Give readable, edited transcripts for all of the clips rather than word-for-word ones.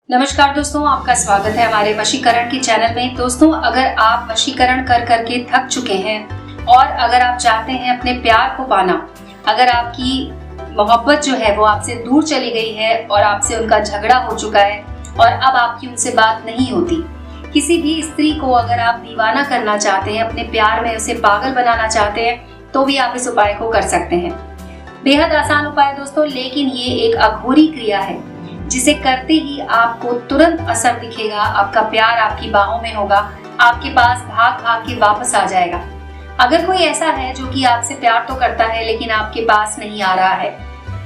नमस्कार दोस्तों, आपका स्वागत है हमारे वशीकरण के चैनल में। दोस्तों, अगर आप वशीकरण कर करके थक चुके हैं और अगर आप चाहते हैं अपने प्यार को पाना, अगर आपकी मोहब्बत जो है वो आपसे दूर चली गई है और आपसे उनका झगड़ा हो चुका है और अब आपकी उनसे बात नहीं होती, किसी भी स्त्री को अगर आप दीवाना करना चाहते हैं, अपने प्यार में उसे पागल बनाना चाहते हैं, तो भी आप इस उपाय को कर सकते हैं। बेहद आसान उपाय दोस्तों, लेकिन ये एक अघोरी क्रिया है जिसे करते ही आपको तुरंत असर दिखेगा। आपका प्यार आपकी बाहों में होगा, आपके पास भाग भाग के वापस आ जाएगा। अगर कोई ऐसा है जो कि आपसे प्यार तो करता है लेकिन आपके पास नहीं आ रहा है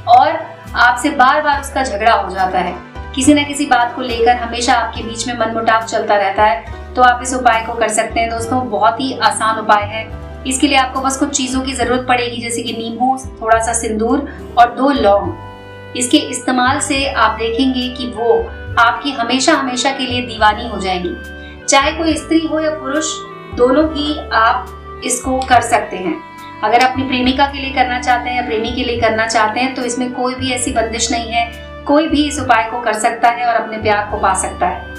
और आपसे बार बार उसका झगड़ा हो जाता है, किसी न किसी बात को लेकर हमेशा आपके बीच में मनमुटाव चलता रहता है, तो आप इस उपाय को कर सकते हैं दोस्तों। बहुत ही आसान उपाय है। इसके लिए आपको बस कुछ चीजों की जरूरत पड़ेगी, जैसे कि नींबू, थोड़ा सा सिंदूर और 2 लौंग। इसके इस्तेमाल से आप देखेंगे कि वो आपकी हमेशा हमेशा के लिए दीवानी हो जाएगी। चाहे कोई स्त्री हो या पुरुष, दोनों ही आप इसको कर सकते हैं। अगर अपनी प्रेमिका के लिए करना चाहते हैं या प्रेमी के लिए करना चाहते हैं तो इसमें कोई भी ऐसी बंदिश नहीं है, कोई भी इस उपाय को कर सकता है और अपने प्यार को पा सकता है।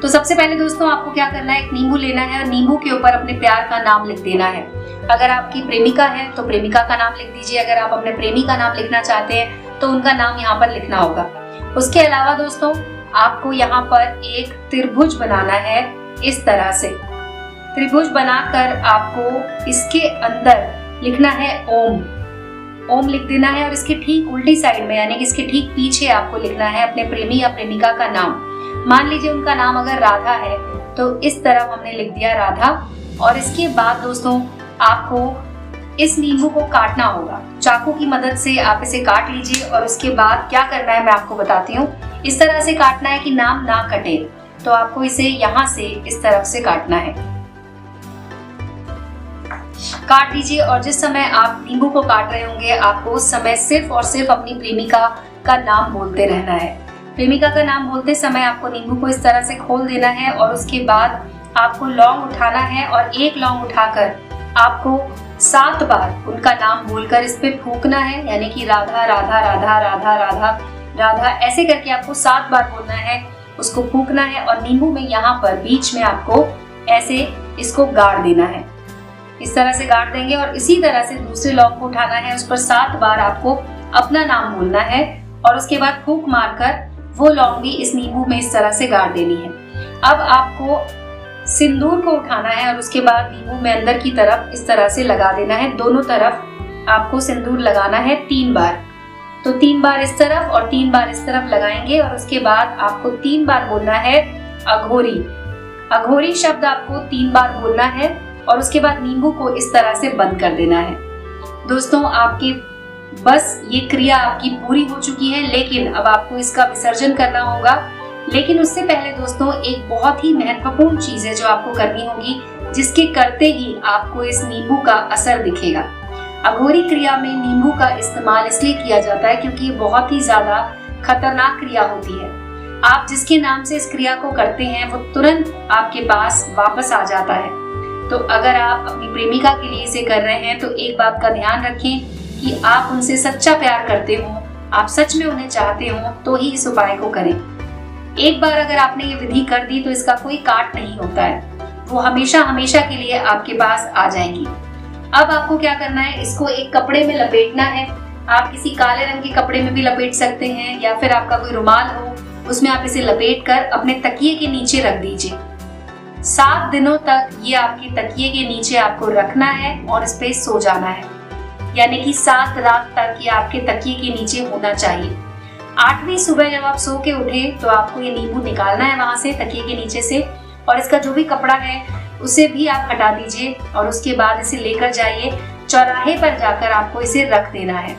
तो सबसे पहले दोस्तों, आपको क्या करना है, एक नींबू लेना है और नींबू के ऊपर अपने प्यार का नाम लिख देना है। अगर आपकी प्रेमिका है तो प्रेमिका का नाम लिख दीजिए, अगर आप अपने प्रेमी का नाम लिखना चाहते हैं तो उनका नाम यहाँ पर लिखना होगा। उसके अलावा दोस्तों, आपको यहाँ पर एक त्रिभुज बनाना है। इस तरह से त्रिभुज बनाकर आपको इसके अंदर लिखना है ओम। ओम लिख देना है और इसके ठीक उल्टी साइड में, यानी कि इसके ठीक पीछे आपको लिखना है अपने प्रेमी या प्रेमिका का नाम। मान लीजिए उनका नाम अगर राधा है तो इस तरफ हमने लिख दिया राधा। और इसके बाद दोस्तों, आपको इस नींबू को काटना होगा। चाकू की मदद से आप इसे काट लीजिए और उसके बाद क्या करना है मैं आपको बताती हूँ। इस तरह से काटना है कि नाम ना कटे, तो आपको इसे यहाँ से इस तरफ से काटना है। काट लीजिए और जिस समय आप नींबू को काट रहे होंगे, आपको उस समय सिर्फ और सिर्फ अपनी प्रेमिका का नाम बोलते रहना है। प्रेमिका का नाम बोलते समय आपको नींबू को इस तरह से खोल देना है और उसके बाद आपको लौंग उठाना है और एक लौंग उठाकर आपको 7 बार उनका नाम बोलकर इस पे फूंकना है, यानी कि राधा राधा राधा राधा राधा राधा, ऐसे करके आपको 7 बार बोलना है, उसको फूंकना है और नींबू में यहाँ पर बीच में आपको ऐसे इसको गाड़ देना है। इस तरह से गाड़ देंगे और इसी तरह से दूसरे लौंग को उठाना है, उस पर 7 बार आपको अपना नाम बोलना है और उसके बाद फूंक मारकर वो लौंग भी इस नींबू में इस तरह से गाड़ देनी है। अब आपको सिंदूर को उठाना है और उसके बाद नींबू में अंदर की तरफ इस तरह से लगा देना है। दोनों तरफ आपको सिंदूर लगाना है 3 बार। तो 3 बार इस तरफ और 3 बार इस तरफ लगाएंगे और उसके बाद आपको 3 बार बोलना है अघोरी। अघोरी शब्द आपको 3 बार बोलना है और उसके बाद नींबू को इस तरह से बंद कर देना है। दोस्तों, आपकी बस ये क्रिया आपकी पूरी हो चुकी है, लेकिन अब आपको इसका विसर्जन करना होगा। लेकिन उससे पहले दोस्तों, एक बहुत ही महत्वपूर्ण चीज है जो आपको करनी होगी, जिसके करते ही आपको इस नींबू का असर दिखेगा। अघोरी क्रिया में नींबू का इस्तेमाल इसलिए किया जाता है क्योंकि ये बहुत ही ज्यादा खतरनाक क्रिया होती है। आप जिसके नाम से इस क्रिया को करते हैं वो तुरंत आपके पास वापस आ जाता है। तो अगर आप अपनी प्रेमिका के लिए इसे कर रहे हैं तो एक बात का ध्यान रखें कि आप उनसे सच्चा प्यार करते हो, आप सच में उन्हें चाहते हो, तो ही इस उपाय को करें। एक बार अगर आपने ये विधि कर दी तो इसका कोई काट नहीं होता है, वो हमेशा हमेशा के लिए आपके पास आ जाएंगी। अब आपको क्या करना है, इसको एक कपड़े में लपेटना है। आप किसी काले रंग के कपड़े में भी लपेट सकते हैं या फिर आपका कोई रुमाल हो उसमें आप इसे लपेट कर अपने तकिए के नीचे रख दीजिए। 7 दिनों तक ये आपके तकिए के नीचे आपको रखना है और इस पे सो जाना है, यानी कि 7 रात तक ये आपके तकिए के नीचे होना चाहिए। 8वीं सुबह जब आप सो के उठे तो आपको ये नींबू निकालना है वहां से तकिए के नीचे से, और इसका जो भी कपड़ा है उसे भी आप हटा दीजिए और उसके बाद इसे लेकर जाइए चौराहे पर, जाकर आपको इसे रख देना है।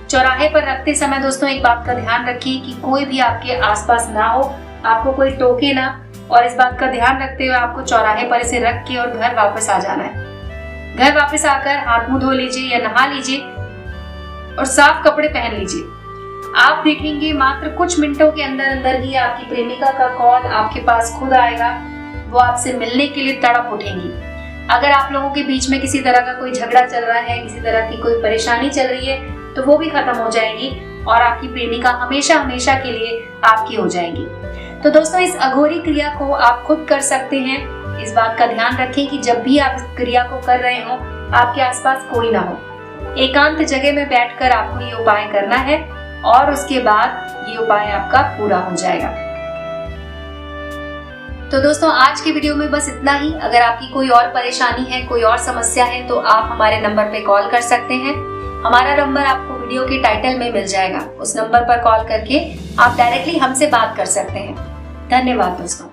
चौराहे पर रखते समय दोस्तों, एक बात का ध्यान रखिए कि कोई भी आपके आसपास ना हो, आपको कोई टोके ना, और इस बात का ध्यान रखते हुए आपको चौराहे पर इसे रख के और घर वापस आ जाना है। घर वापस आकर हाथ मुंह धो लीजिए या नहा लीजिए और साफ कपड़े पहन लीजिए। आप देखेंगे मात्र कुछ मिनटों के अंदर अंदर ही आपकी प्रेमिका का कॉल आपके पास खुद आएगा। वो आपसे मिलने के लिए तड़प उठेंगी। अगर आप लोगों के बीच में किसी तरह का कोई झगड़ा चल रहा है, किसी तरह की कोई परेशानी चल रही है, तो वो भी खत्म हो जाएगी और आपकी प्रेमिका हमेशा हमेशा के लिए आपकी हो जाएगी। तो दोस्तों, इस अघोरी क्रिया को आप खुद कर सकते हैं। इस बात का ध्यान रखें कि जब भी आप इस क्रिया को कर रहे हो, आपके आसपास कोई ना हो। एकांत जगह में बैठकर आपको ये उपाय करना है और उसके बाद ये उपाय आपका पूरा हो जाएगा। तो दोस्तों, आज के वीडियो में बस इतना ही। अगर आपकी कोई और परेशानी है, कोई और समस्या है, तो आप हमारे नंबर पे कॉल कर सकते हैं। हमारा नंबर आपको वीडियो के टाइटल में मिल जाएगा। उस नंबर पर कॉल करके आप डायरेक्टली हमसे बात कर सकते हैं। धन्यवाद दोस्तों।